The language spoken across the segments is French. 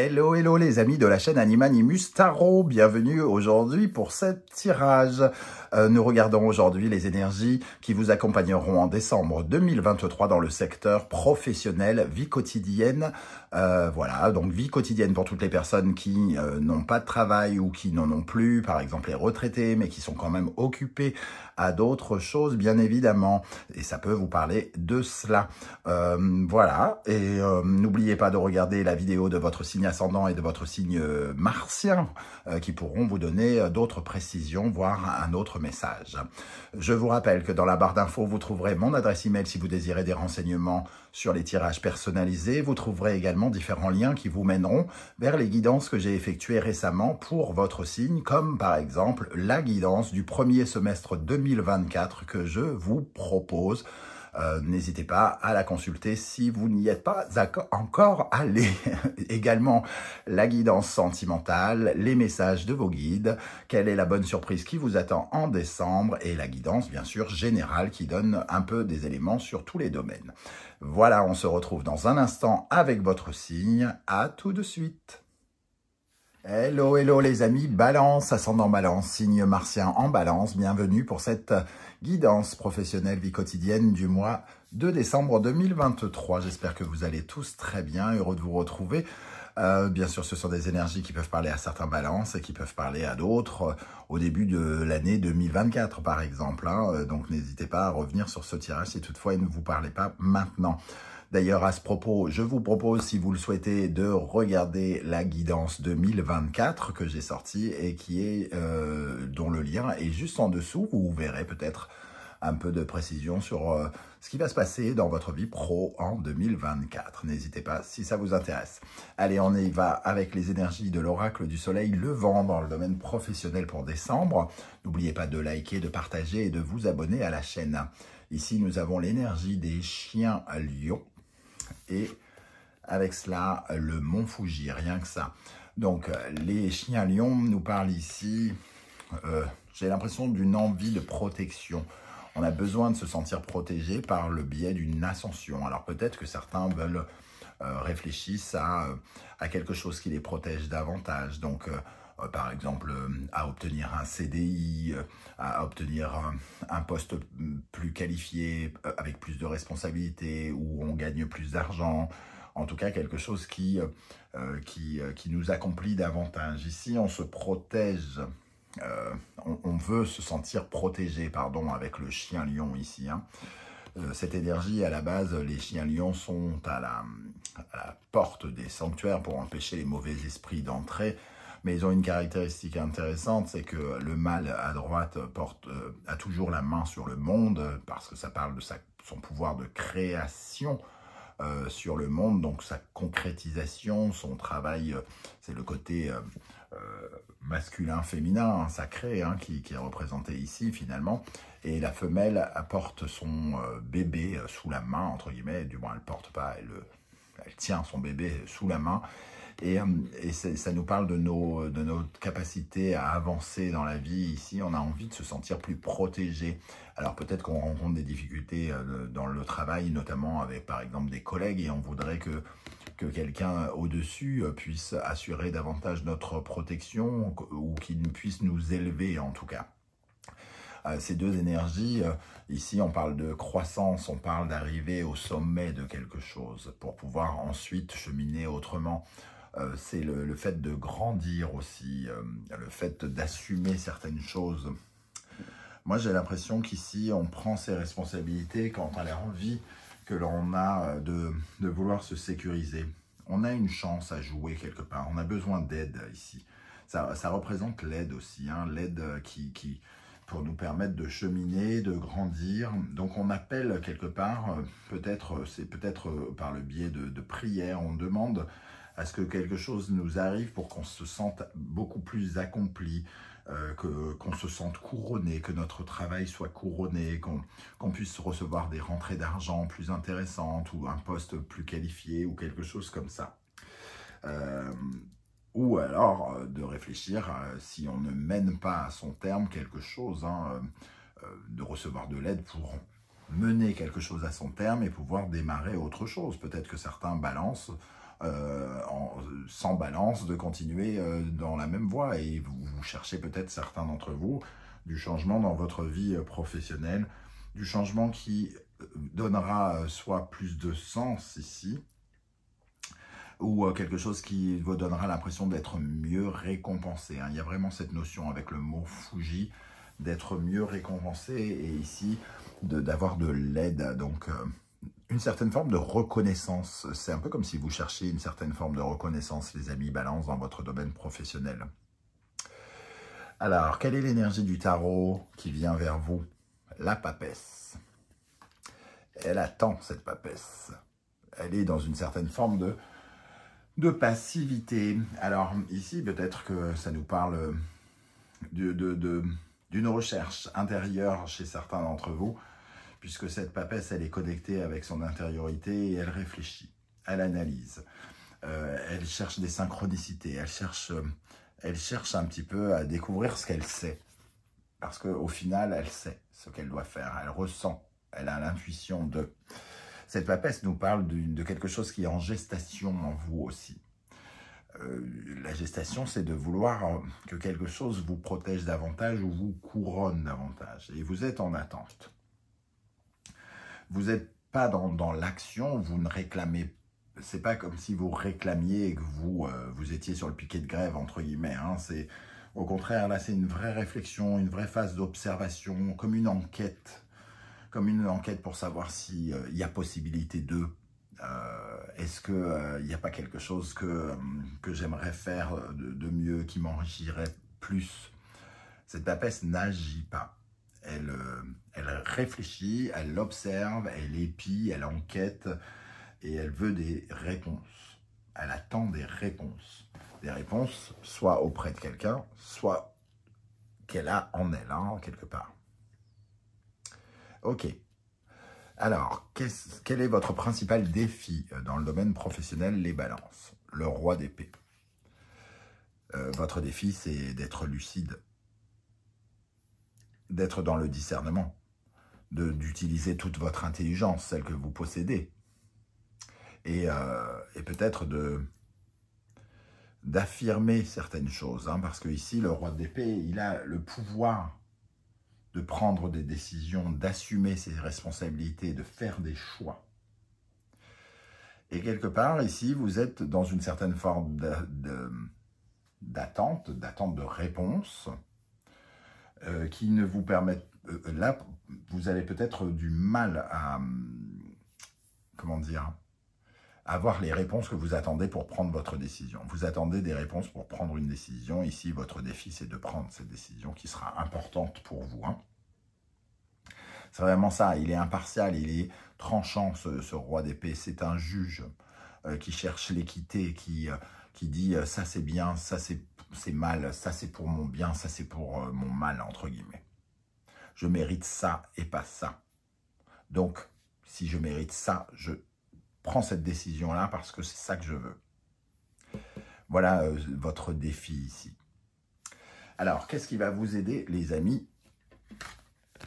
Hello, hello les amis de la chaîne Animanimus Tarot, bienvenue aujourd'hui pour ce tirage. Nous regardons aujourd'hui les énergies qui vous accompagneront en décembre 2023 dans le secteur professionnel, vie quotidienne. Voilà, donc vie quotidienne pour toutes les personnes qui n'ont pas de travail ou qui n'en ont plus, par exemple les retraités, mais qui sont quand même occupés à d'autres choses, bien évidemment. Et ça peut vous parler de cela. Voilà, et n'oubliez pas de regarder la vidéo de votre signe ascendant et de votre signe martien qui pourront vous donner d'autres précisions, voire un autre message. Je vous rappelle que dans la barre d'infos, vous trouverez mon adresse email si vous désirez des renseignements sur les tirages personnalisés. Vous trouverez également différents liens qui vous mèneront vers les guidances que j'ai effectuées récemment pour votre signe, comme par exemple la guidance du premier semestre 2024 que je vous propose. N'hésitez pas à la consulter si vous n'y êtes pas encore allé. Également, la guidance sentimentale, les messages de vos guides, quelle est la bonne surprise qui vous attend en décembre et la guidance, bien sûr, générale qui donne un peu des éléments sur tous les domaines. Voilà, on se retrouve dans un instant avec votre signe. À tout de suite. Hello, hello les amis, Balance, ascendant Balance, signe martien en Balance. Bienvenue pour cette guidance professionnelle vie quotidienne du mois de décembre 2023. J'espère que vous allez tous très bien, heureux de vous retrouver. Bien sûr, ce sont des énergies qui peuvent parler à certains balances et qui peuvent parler à d'autres au début de l'année 2024, par exemple. Donc, n'hésitez pas à revenir sur ce tirage si toutefois il ne vous parlait pas maintenant. D'ailleurs, à ce propos, je vous propose, si vous le souhaitez, de regarder la guidance 2024 que j'ai sortie et qui est, dont le lien est juste en dessous. Vous verrez peut-être un peu de précision sur ce qui va se passer dans votre vie pro en 2024. N'hésitez pas si ça vous intéresse. Allez, on y va avec les énergies de l'oracle du soleil levant dans le domaine professionnel pour décembre. N'oubliez pas de liker, de partager et de vous abonner à la chaîne. Ici, nous avons l'énergie des chiens lions. Et avec cela, le mont Fuji, rien que ça. Donc, les chiens lions nous parlent ici, j'ai l'impression d'une envie de protection. On a besoin de se sentir protégé par le biais d'une ascension. Alors, peut-être que certains veulent réfléchissent à quelque chose qui les protège davantage. Donc, par exemple, à obtenir un CDI, à obtenir un poste plus qualifié, avec plus de responsabilités, où on gagne plus d'argent. En tout cas, quelque chose qui nous accomplit davantage. Ici, on se protège, on veut se sentir protégé, pardon, avec le chien lion ici. Cette énergie, à la base, les chiens lions sont à la porte des sanctuaires pour empêcher les mauvais esprits d'entrer. Mais ils ont une caractéristique intéressante, c'est que le mâle à droite a toujours la main sur le monde, parce que ça parle de son pouvoir de création sur le monde, donc sa concrétisation, son travail, c'est le côté masculin-féminin, sacré, qui est représenté ici finalement. Et la femelle apporte son bébé sous la main, entre guillemets, du moins elle ne porte pas, elle tient son bébé sous la main. Et ça nous parle de notre capacité à avancer dans la vie. Ici, on a envie de se sentir plus protégé. Alors peut-être qu'on rencontre des difficultés dans le travail, notamment avec par exemple des collègues, et on voudrait que quelqu'un au-dessus puisse assurer davantage notre protection ou qu'il puisse nous élever en tout cas. Ces deux énergies, ici on parle de croissance, on parle d'arriver au sommet de quelque chose pour pouvoir ensuite cheminer autrement. C'est le fait de grandir aussi, le fait d'assumer certaines choses. Moi, j'ai l'impression qu'ici, on prend ses responsabilités quand on a envie que l'on a de vouloir se sécuriser. On a une chance à jouer quelque part, on a besoin d'aide ici. Ça représente l'aide aussi, l'aide pour nous permettre de cheminer, de grandir. Donc on appelle quelque part, c'est peut-être par le biais de prières, on demande à ce que quelque chose nous arrive pour qu'on se sente beaucoup plus accompli, qu'on se sente couronné, que notre travail soit couronné, qu'on puisse recevoir des rentrées d'argent plus intéressantes ou un poste plus qualifié ou quelque chose comme ça. Ou alors de réfléchir si on ne mène pas à son terme quelque chose, de recevoir de l'aide pour mener quelque chose à son terme et pouvoir démarrer autre chose. Peut-être que certains balancent sans balance, de continuer dans la même voie. Et vous cherchez peut-être, certains d'entre vous, du changement dans votre vie professionnelle, du changement qui donnera soit plus de sens ici, ou quelque chose qui vous donnera l'impression d'être mieux récompensé. Il y a vraiment cette notion avec le mot Fuji, d'être mieux récompensé, et ici, d'avoir de l'aide, donc une certaine forme de reconnaissance. C'est un peu comme si vous cherchiez une certaine forme de reconnaissance, les amis Balance, dans votre domaine professionnel. Alors, quelle est l'énergie du tarot qui vient vers vous? La papesse. Elle attend, cette papesse. Elle est dans une certaine forme de passivité. Alors, ici, peut-être que ça nous parle d'une recherche intérieure chez certains d'entre vous, puisque cette papesse, elle est connectée avec son intériorité et elle réfléchit, elle analyse, elle cherche des synchronicités, elle cherche un petit peu à découvrir ce qu'elle sait, parce qu'au final, elle sait ce qu'elle doit faire, elle ressent, elle a l'intuition de... Cette papesse nous parle de quelque chose qui est en gestation en vous aussi. La gestation, c'est de vouloir que quelque chose vous protège davantage ou vous couronne davantage. Et vous êtes en attente. Vous n'êtes pas dans l'action, vous ne réclamez... C'est pas comme si vous réclamiez et que vous étiez sur le piquet de grève, entre guillemets. C'est, au contraire, là, c'est une vraie réflexion, une vraie phase d'observation, comme une enquête. Comme une enquête pour savoir s'il y a possibilité de... Est-ce qu'il n'y a pas quelque chose que j'aimerais faire de mieux, qui m'enrichirait plus? Cette papesse n'agit pas. Elle réfléchit, elle observe, elle épie, elle enquête et elle veut des réponses. Elle attend des réponses. Des réponses soit auprès de quelqu'un, soit qu'elle a en elle, quelque part. Ok. Alors, quel est votre principal défi dans le domaine professionnel, les balances? Le roi d'épée. Votre défi, c'est d'être lucide, d'être dans le discernement, d'utiliser toute votre intelligence, celle que vous possédez, et peut-être d'affirmer certaines choses, parce que ici, le roi d'épée, il a le pouvoir de prendre des décisions, d'assumer ses responsabilités, de faire des choix. Et quelque part, ici, vous êtes dans une certaine forme d'attente de réponse, qui ne vous permettent... là, vous avez peut-être du mal à... comment dire, avoir les réponses que vous attendez pour prendre votre décision. Vous attendez des réponses pour prendre une décision. Ici, votre défi, c'est de prendre cette décision qui sera importante pour vous. C'est vraiment ça. Il est impartial, il est tranchant, ce roi d'épée. C'est un juge qui cherche l'équité, qui dit ça c'est bien, ça c'est mal, ça c'est pour mon bien, ça c'est pour mon mal, entre guillemets. Je mérite ça et pas ça. Donc, si je mérite ça, je prends cette décision-là parce que c'est ça que je veux. Voilà votre défi ici. Alors, qu'est-ce qui va vous aider, les amis?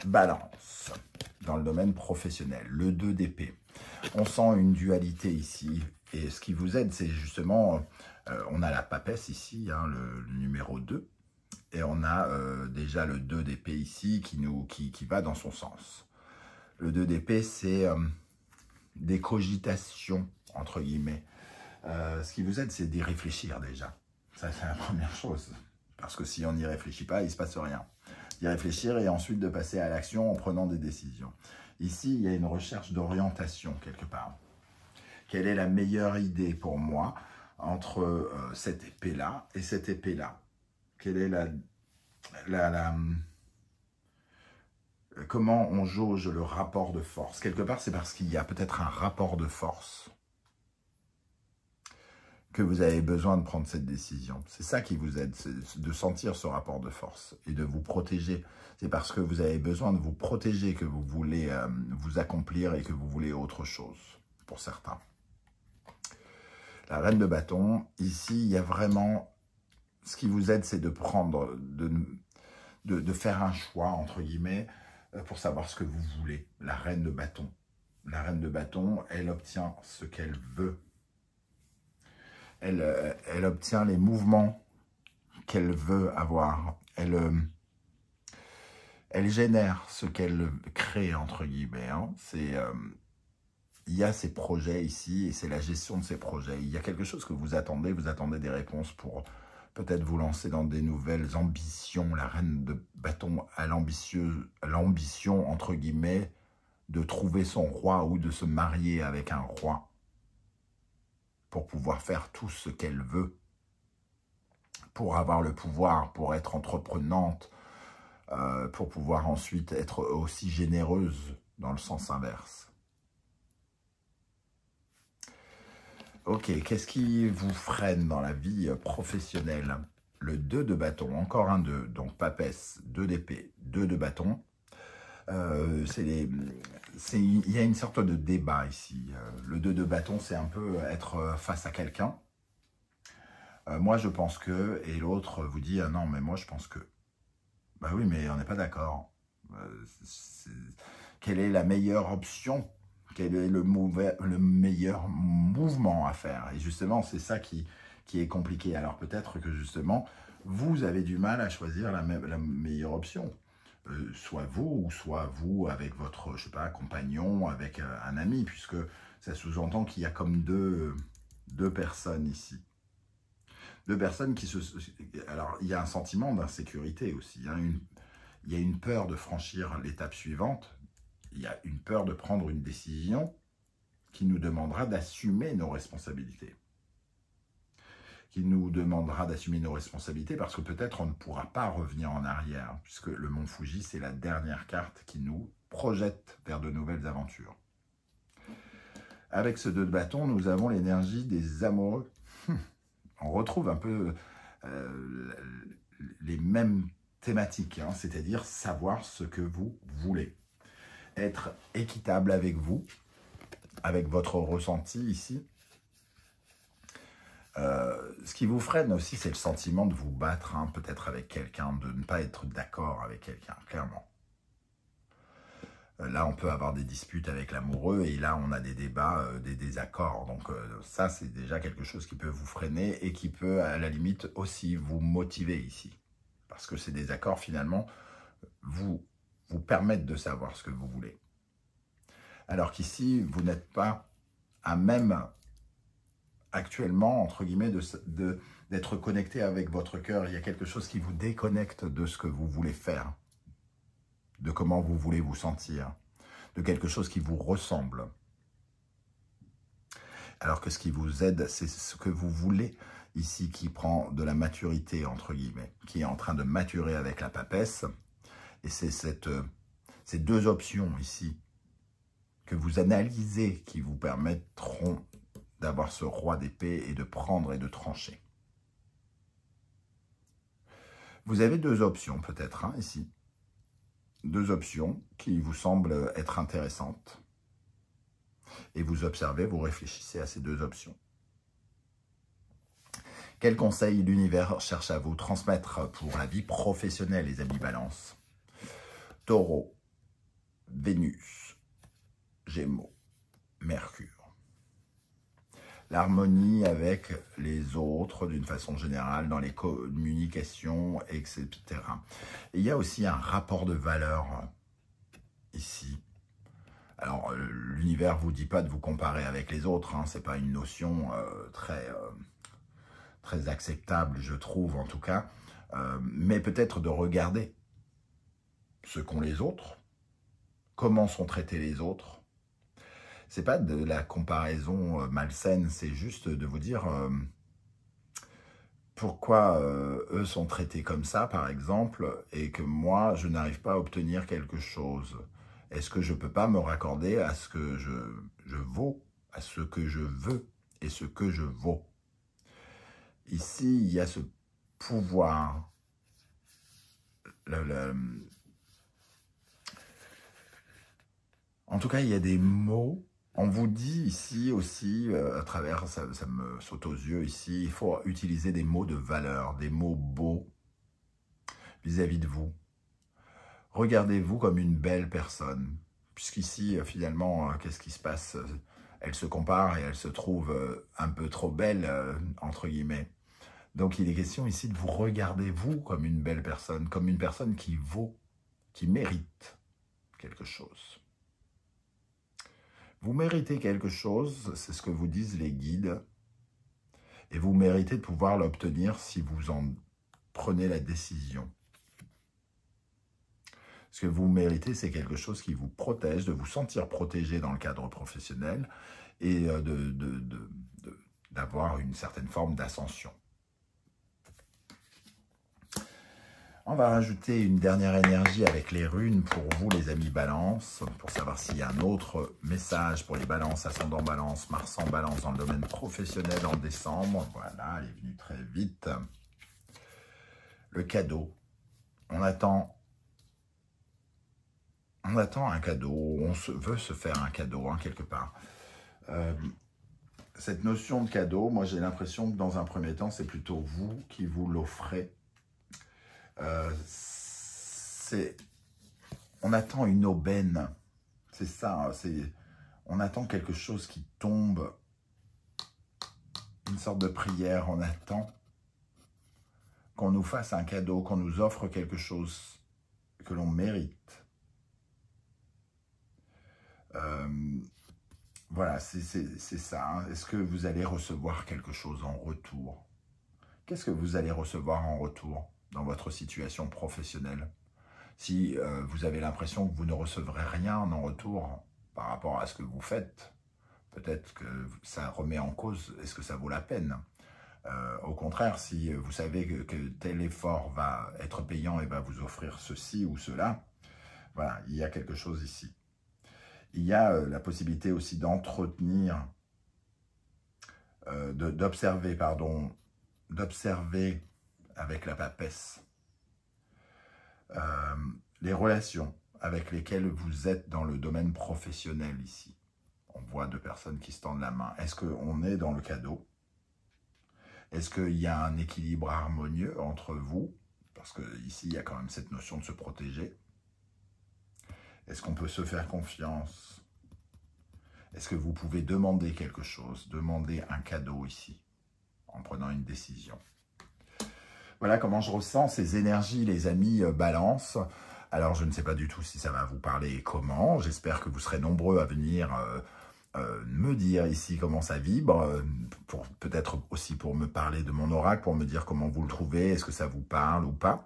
Balance, dans le domaine professionnel, le 2 d'épée. On sent une dualité ici, et ce qui vous aide, c'est justement, on a la papesse ici, le numéro 2, et on a déjà le 2 d'épée ici, qui va dans son sens. Le 2 d'épée, c'est des cogitations, entre guillemets. Ce qui vous aide, c'est d'y réfléchir déjà. Ça, c'est la première chose, parce que si on n'y réfléchit pas, il ne se passe rien. D'y réfléchir et ensuite de passer à l'action en prenant des décisions. Ici, il y a une recherche d'orientation quelque part. Quelle est la meilleure idée pour moi entre cette épée-là et cette épée-là? Quelle est comment on jauge le rapport de force? Quelque part, c'est parce qu'il y a peut-être un rapport de force que vous avez besoin de prendre cette décision. C'est ça qui vous aide, c'est de sentir ce rapport de force et de vous protéger. C'est parce que vous avez besoin de vous protéger que vous voulez vous accomplir et que vous voulez autre chose, pour certains. La reine de bâton, ici, il y a vraiment... Ce qui vous aide, c'est de prendre, de faire un choix, entre guillemets, pour savoir ce que vous voulez. La reine de bâton. La reine de bâton, elle obtient ce qu'elle veut. elle obtient les mouvements qu'elle veut avoir. Elle génère ce qu'elle crée, entre guillemets. Hein. Il y a ces projets ici, et c'est la gestion de ces projets. Il y a quelque chose que vous attendez des réponses pour peut-être vous lancer dans des nouvelles ambitions. La reine de bâton a l'ambition, entre guillemets, de trouver son roi ou de se marier avec un roi pour pouvoir faire tout ce qu'elle veut, pour avoir le pouvoir, pour être entreprenante, pour pouvoir ensuite être aussi généreuse dans le sens inverse. Ok, qu'est-ce qui vous freine dans la vie professionnelle? Le 2 de bâton, encore un 2, donc papesse, 2 d'épée, 2 de bâton. Il y a une sorte de débat ici. Le 2 de bâton, c'est un peu être face à quelqu'un. Moi, je pense que, et l'autre vous dit, ah non, mais moi, je pense que. Bah oui, mais on n'est pas d'accord. Quelle est la meilleure option? Quel est le meilleur mouvement à faire? Et justement, c'est ça qui est compliqué. Alors peut-être que justement, vous avez du mal à choisir la meilleure option. Soit vous, ou soit vous avec votre, je sais pas, compagnon, avec un ami, puisque ça sous-entend qu'il y a comme deux personnes ici. Deux personnes qui se... Alors, il y a un sentiment d'insécurité aussi. Hein, il y a une peur de franchir l'étape suivante. Il y a une peur de prendre une décision qui nous demandera d'assumer nos responsabilités. Qui nous demandera d'assumer nos responsabilités parce que peut-être on ne pourra pas revenir en arrière, puisque le mont Fuji, c'est la dernière carte qui nous projette vers de nouvelles aventures. Avec ce 2 de bâton, nous avons l'énergie des amoureux. On retrouve un peu les mêmes thématiques, hein, c'est-à-dire savoir ce que vous voulez. Être équitable avec vous, avec votre ressenti ici. Ce qui vous freine aussi, c'est le sentiment de vous battre, hein, peut-être avec quelqu'un, de ne pas être d'accord avec quelqu'un, clairement. Là, on peut avoir des disputes avec l'amoureux et là, on a des débats, des désaccords. Donc ça, c'est déjà quelque chose qui peut vous freiner et qui peut, à la limite, aussi vous motiver ici. Parce que ces désaccords, finalement, vous permettent de savoir ce que vous voulez. Alors qu'ici, vous n'êtes pas à même, actuellement, entre guillemets, d'être connecté avec votre cœur. Il y a quelque chose qui vous déconnecte de ce que vous voulez faire, de comment vous voulez vous sentir, de quelque chose qui vous ressemble. Alors que ce qui vous aide, c'est ce que vous voulez ici, qui prend de la maturité, entre guillemets, qui est en train de maturer avec la papesse. Et c'est ces deux options ici que vous analysez qui vous permettront d'avoir ce roi d'épée et de prendre et de trancher. Vous avez deux options peut-être, hein, ici. Deux options qui vous semblent être intéressantes. Et vous observez, vous réfléchissez à ces deux options. Quel conseil l'univers cherche à vous transmettre pour la vie professionnelle, les amis Balance? Taureau, Vénus, Gémeaux, Mercure. L'harmonie avec les autres d'une façon générale, dans les communications, etc. Et il y a aussi un rapport de valeur ici. Alors, l'univers ne vous dit pas de vous comparer avec les autres, hein, ce n'est pas une notion très acceptable, je trouve en tout cas, mais peut-être de regarder ce qu'ont les autres, comment sont traités les autres. C'est pas de la comparaison malsaine, c'est juste de vous dire pourquoi eux sont traités comme ça, par exemple, et que moi, je n'arrive pas à obtenir quelque chose. Est-ce que je ne peux pas me raccorder à ce que je vaux, à ce que je veux et ce que je vaux? Ici, il y a ce pouvoir. En tout cas, il y a des mots. On vous dit ici aussi, à travers, ça me saute aux yeux ici, il faut utiliser des mots de valeur, des mots beaux vis-à-vis de vous. Regardez-vous comme une belle personne. Puisqu'ici, finalement, qu'est-ce qui se passe? elle se compare et elle se trouve un peu trop belle, entre guillemets. Donc, il est question ici de vous regarder, vous, comme une belle personne, comme une personne qui vaut, qui mérite quelque chose. Vous méritez quelque chose, c'est ce que vous disent les guides, et vous méritez de pouvoir l'obtenir si vous en prenez la décision. Ce que vous méritez, c'est quelque chose qui vous protège, de vous sentir protégé dans le cadre professionnel et d'avoir une certaine forme d'ascension. On va rajouter une dernière énergie avec les runes pour vous, les amis Balance, pour savoir s'il y a un autre message pour les Balances, ascendant Balance, Mars en Balance dans le domaine professionnel en décembre. Voilà, elle est venue très vite. Le cadeau. On attend un cadeau, on veut se faire un cadeau, hein, quelque part. Cette notion de cadeau, moi j'ai l'impression que dans un premier temps, c'est plutôt vous qui vous l'offrez. On attend une aubaine, c'est ça, on attend quelque chose qui tombe, une sorte de prière, on attend qu'on nous fasse un cadeau, qu'on nous offre quelque chose que l'on mérite. Voilà, c'est ça. Hein. Est-ce que vous allez recevoir quelque chose en retour? Qu'est-ce que vous allez recevoir en retour dans votre situation professionnelle? Si vous avez l'impression que vous ne recevrez rien en retour par rapport à ce que vous faites, peut-être que ça remet en cause, est-ce que ça vaut la peine? Au contraire, si vous savez que tel effort va être payant et va vous offrir ceci ou cela, voilà, il y a quelque chose ici. Il y a la possibilité aussi d'entretenir, d'observer avec la papesse les relations avec lesquelles vous êtes dans le domaine professionnel ici. On voit deux personnes qui se tendent la main. Est-ce qu'on est dans le cadeau? Est-ce qu'il y a un équilibre harmonieux entre vous? Parce qu'ici, il y a quand même cette notion de se protéger. Est-ce qu'on peut se faire confiance? Est-ce que vous pouvez demander quelque chose, demander un cadeau ici, en prenant une décision? Voilà comment je ressens ces énergies, les amis Balance. Alors, je ne sais pas du tout si ça va vous parler et comment. J'espère que vous serez nombreux à venir me dire ici comment ça vibre, peut-être aussi pour me parler de mon oracle, pour me dire comment vous le trouvez, est-ce que ça vous parle ou pas.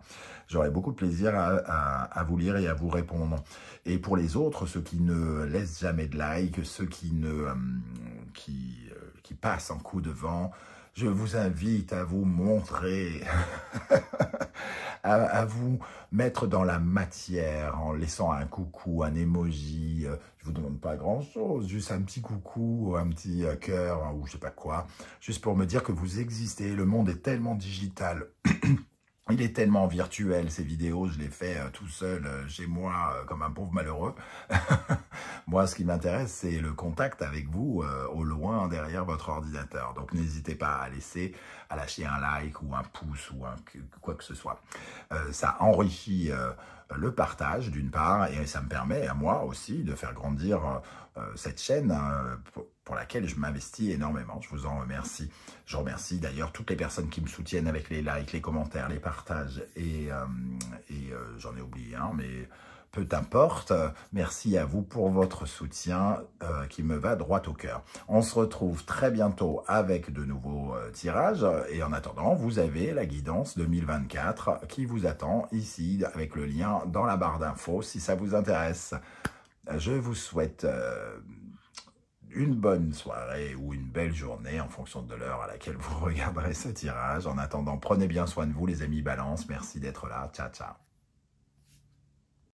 J'aurai beaucoup de plaisir à vous lire et à vous répondre. Et pour les autres, ceux qui ne laissent jamais de like, ceux qui passent en coup de vent, je vous invite à vous montrer, à vous mettre dans la matière en laissant un coucou, un emoji. Je ne vous demande pas grand-chose, juste un petit coucou, un petit cœur ou je sais pas quoi, juste pour me dire que vous existez. Le monde est tellement digital. Il est tellement virtuel, ces vidéos, je les fais tout seul chez moi comme un pauvre malheureux. Moi, ce qui m'intéresse, c'est le contact avec vous au loin derrière votre ordinateur. Donc, n'hésitez pas à lâcher un like ou un pouce ou quoi que ce soit. Ça enrichit le partage d'une part et ça me permet à moi aussi de faire grandir cette chaîne pour laquelle je m'investis énormément. Je vous en remercie. Je remercie d'ailleurs toutes les personnes qui me soutiennent avec les likes, les commentaires, les partages et j'en ai oublié un, mais peu importe. Merci à vous pour votre soutien qui me va droit au cœur. On se retrouve très bientôt avec de nouveaux tirages et en attendant, vous avez la guidance 2024 qui vous attend ici avec le lien dans la barre d'infos si ça vous intéresse. Je vous souhaite une bonne soirée ou une belle journée en fonction de l'heure à laquelle vous regarderez ce tirage. En attendant, prenez bien soin de vous les amis Balance. Merci d'être là. Ciao, ciao.